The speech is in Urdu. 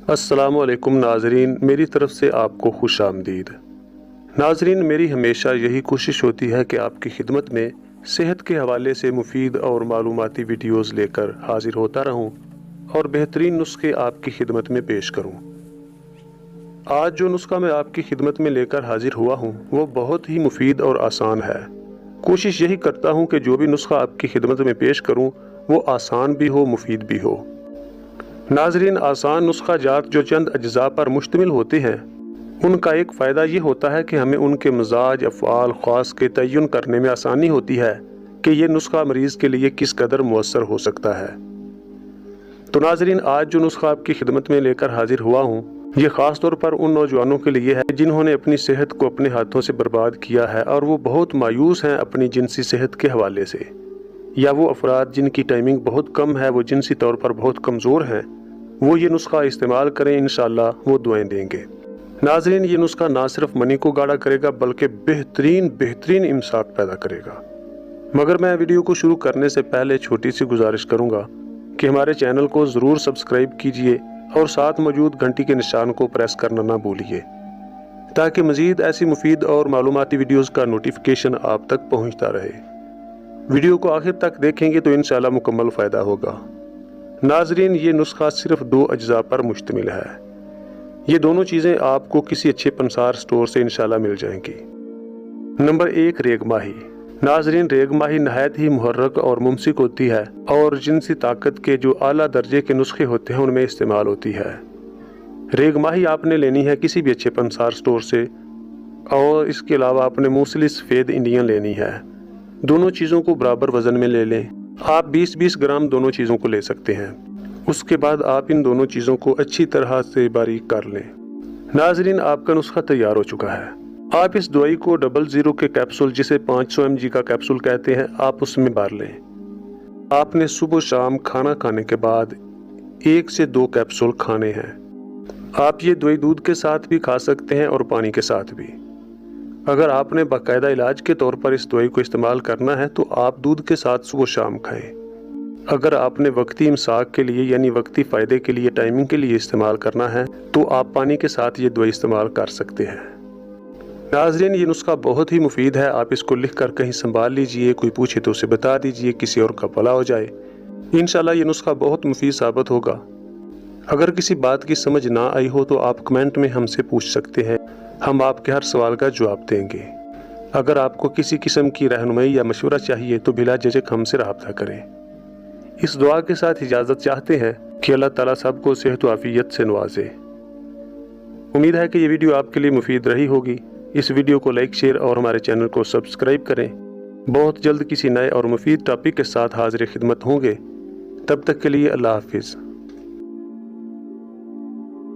السلام علیکم ناظرین، میری طرف سے آپ کو خوش آمدید۔ ناظرین، میری ہمیشہ یہی کوشش ہوتی ہے کہ آپ کی خدمت میں صحت کے حوالے سے مفید اور معلوماتی ویڈیوز لے کر حاضر ہوتا رہوں اور بہترین نسخے آپ کی خدمت میں پیش کروں۔ آج جو نسخہ میں آپ کی خدمت میں لے کر حاضر ہوا ہوں وہ بہت ہی مفید اور آسان ہے۔ کوشش یہی کرتا ہوں کہ جو بھی نسخہ آپ کی خدمت میں پیش کروں وہ آسان بھی ہو، مفید بھی ہو۔ ناظرین، آسان نسخہ جات جو چند اجزاء پر مشتمل ہوتے ہیں ان کا ایک فائدہ یہ ہوتا ہے کہ ہمیں ان کے مزاج، افعال خاص کے تعین کرنے میں آسانی ہوتی ہے کہ یہ نسخہ مریض کے لیے کس قدر مؤثر ہو سکتا ہے۔ تو ناظرین، آج جو نسخہ آپ کی خدمت میں لے کر حاضر ہوا ہوں یہ خاص طور پر ان نوجوانوں کے لیے ہے جنہوں نے اپنی صحت کو اپنے ہاتھوں سے برباد کیا ہے اور وہ بہت مایوس ہیں اپنی جنسی صحت کے حوالے سے، یا وہ افراد جن کی ٹائمنگ بہت کم ہے، وہ جنسی طور پر بہت کمزور ہیں، وہ یہ نسخہ استعمال کریں، انشاءاللہ وہ دعائیں دیں گے۔ ناظرین، یہ نسخہ نہ صرف منی کو گاڑھا کرے گا بلکہ بہترین امساک پیدا کرے گا۔ مگر میں ویڈیو کو شروع کرنے سے پہلے چھوٹی سی گزارش کروں گا کہ ہمارے چینل کو ضرور سبسکرائب کیجئے اور ساتھ موجود گھنٹی کے نشان کو پریس کرنا نہ بھولیے تاکہ مزید ایسی مفید اور معلوماتی ویڈیوز کا نوٹیفیکیشن آپ تک پہنچتا رہے۔ ویڈیو کو آخر تک دیکھیں گے تو انشاءاللہ مکمل فائدہ ہوگا۔ ناظرین، یہ نسخہ صرف 2 اجزاء پر مشتمل ہے۔ یہ دونوں چیزیں آپ کو کسی اچھے پنسار سٹور سے انشاءاللہ مل جائیں گی۔ نمبر 1، ریگ ماہی۔ ناظرین، ریگ ماہی نہایت ہی محرک اور ممسک ہوتی ہے اور جنسی طاقت کے جو اعلیٰ درجے کے نسخے ہوتے ہیں ان میں استعمال ہوتی ہے۔ ریگ ماہی آپ نے لینی ہے کسی بھی اچھے پنسار سٹور سے، اور اس کے علاوہ آپ نے موصلی سفید انڈین لینی ہے۔ دونوں چیزوں کو برابر وزن میں لے لیں۔ آپ 20-20 گرام دونوں چیزوں کو لے سکتے ہیں۔ اس کے بعد آپ ان دونوں چیزوں کو اچھی طرح سے باریک کر لیں۔ ناظرین، آپ کا نسخہ تیار ہو چکا ہے۔ آپ اس دوائی کو 00 کے کیپسول، جسے 500 mg کا کیپسول کہتے ہیں، آپ اس میں بھر لیں۔ آپ نے صبح و شام کھانا کھانے کے بعد 1 سے 2 کیپسول کھانے ہیں۔ آپ یہ دوائی دودھ کے ساتھ بھی کھا سکتے ہیں اور پانی کے ساتھ بھی۔ اگر آپ نے باقاعدہ علاج کے طور پر اس دوائی کو استعمال کرنا ہے تو آپ دودھ کے ساتھ صبح و شام کھائیں۔ اگر آپ نے وقتی امساک کے لیے یعنی وقتی فائدے کے لیے، ٹائمنگ کے لیے استعمال کرنا ہے تو آپ پانی کے ساتھ یہ دوائی استعمال کر سکتے ہیں۔ ناظرین، یہ نسخہ بہت ہی مفید ہے، آپ اس کو لکھ کر کہیں سنبھال لیجئے، کوئی پوچھے تو اسے بتا دیجئے، کسی اور کا بھلا ہو جائے۔ انشاءاللہ یہ نسخہ بہت مفید ثابت ہوگا۔ اگر کسی بات کی سمجھ نہ آئی ہو تو آپ کمنٹ میں ہم سے پوچھ سکتے ہیں، ہم آپ کے ہر سوال کا جواب دیں گے۔ اگر آپ کو کسی قسم کی رہنمائی یا مشورہ چاہیے تو بلا جھجک ہم سے رابطہ کریں۔ اس دعا کے ساتھ اجازت چاہتے ہیں کہ اللہ تعالیٰ سب کو صحت و عافیت سے نوازے۔ امید ہے کہ یہ ویڈیو آپ کے لیے مفید رہی ہوگی۔ اس ویڈیو کو لائک، شیئر اور ہمارے چینل کو سبسکرائب کریں۔ بہت جلد کسی نئے اور مفید ٹاپک کے ساتھ حاضر خدمت ہوں گے۔ تب تک کے لیے اللہ حافظ۔